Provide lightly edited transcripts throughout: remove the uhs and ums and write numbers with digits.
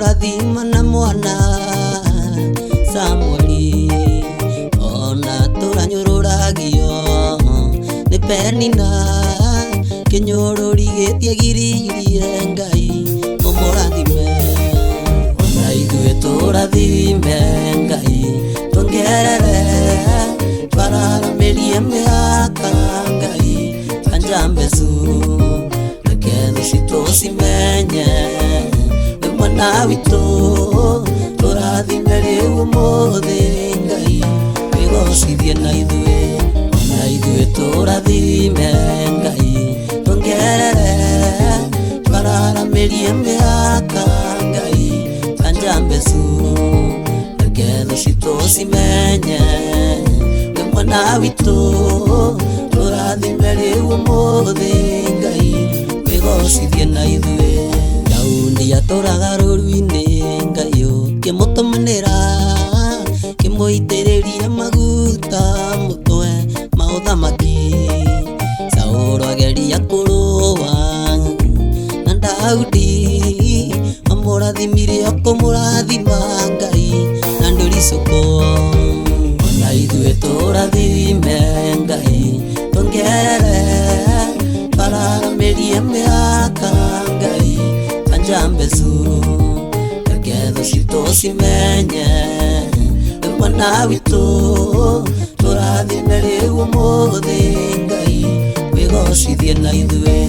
kũmũrathima na mwana Samueli ona tũranyũrũragio nĩ Penina kĩnyũrũri gĩtiagiririe Ngai ũmũrathime ona ithuĩ tũrathime Ngai tuongerere twararamĩrie mĩaka Ngai anjambecu reke thũ citũ cimenye wĩ mwana witũ tũrathime rĩu ũmũthĩ Ngai wĩgocithie na ithuĩ tũrathime Ngai tuongerere twararamĩrie mĩaka Ngai anjambecu reke thũ citũ cimenye wĩ mwana witũ tũrathime rĩu ũmũthĩ Ngai wĩgocithie na ithuĩ Daudi atũraga rũru-inĩ Ngai ũkĩmũtũmanĩra kĩmũitĩrĩrie maguta mũtwe ma ũthamaki Saũlũ ageria kũrũa na Daudi amũrathimire kũmũrathima Ngai na ndũricũkwo ona ithuĩ tũrathime Ngai tuongerere twararamĩrie mĩaka Ngai anjambecu reke thũ citũ cimenye wĩ mwana witũ tũrathime rĩu ũmũthĩ Ngai wĩgocithie na ithuĩ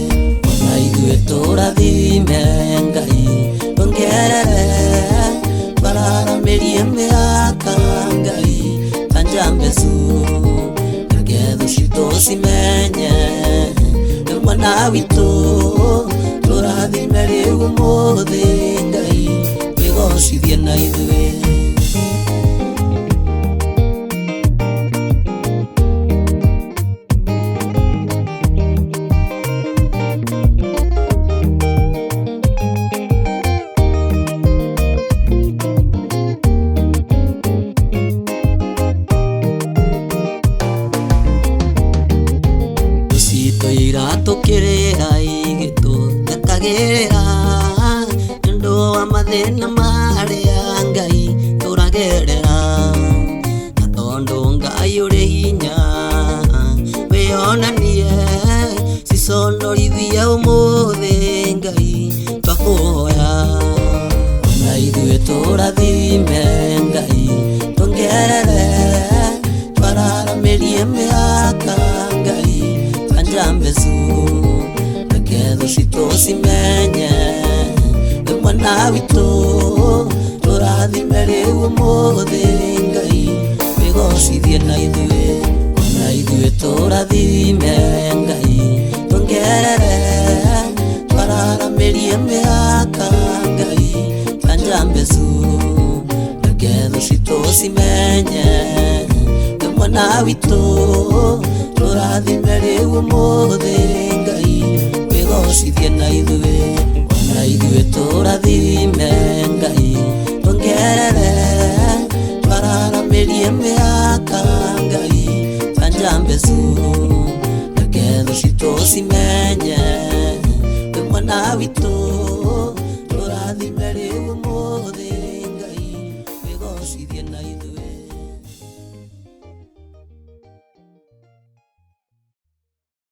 tũrathime Ngai tuongerere twararamĩrie mĩaka Ngai anjambecu reke thũ citũ cimenye wĩ mwana witũ tũrathime rĩu ũmũthĩ Ngai wĩgocithie na ithuĩ tũkĩrĩra igĩtũthekagĩrĩra nĩũndũ wa mathĩna marĩa Ngai tũragerera na tondũ Ngai ũrĩ hinya wĩonanie ciconorithie ũmũthĩ Ngai twakũhoya ona ithuĩ tũrathime Ngai tuongerere twararamĩrie mĩaka Ngai anjambecu reke thũ citũ cimenye wĩ mwana witũ tũrathime rĩu ũmũthĩ Ngai wĩgocithie na ithuĩ tũrathime Ngai tuongerere twararamĩrie mĩaka Ngai anjambecu reke thũ citũ cimenye wĩ mwana witũ tũrathime rĩu ũmũthĩ Ngai wĩgocithie na ithuĩ tũrathime Ngai tuongerere twararamĩrie mĩaka Ngai anjambecu reke thũ citũ cimenye wĩ mwana witũ tũrathime rĩu ũmũthĩ Ngai wĩgocithie na ithuĩ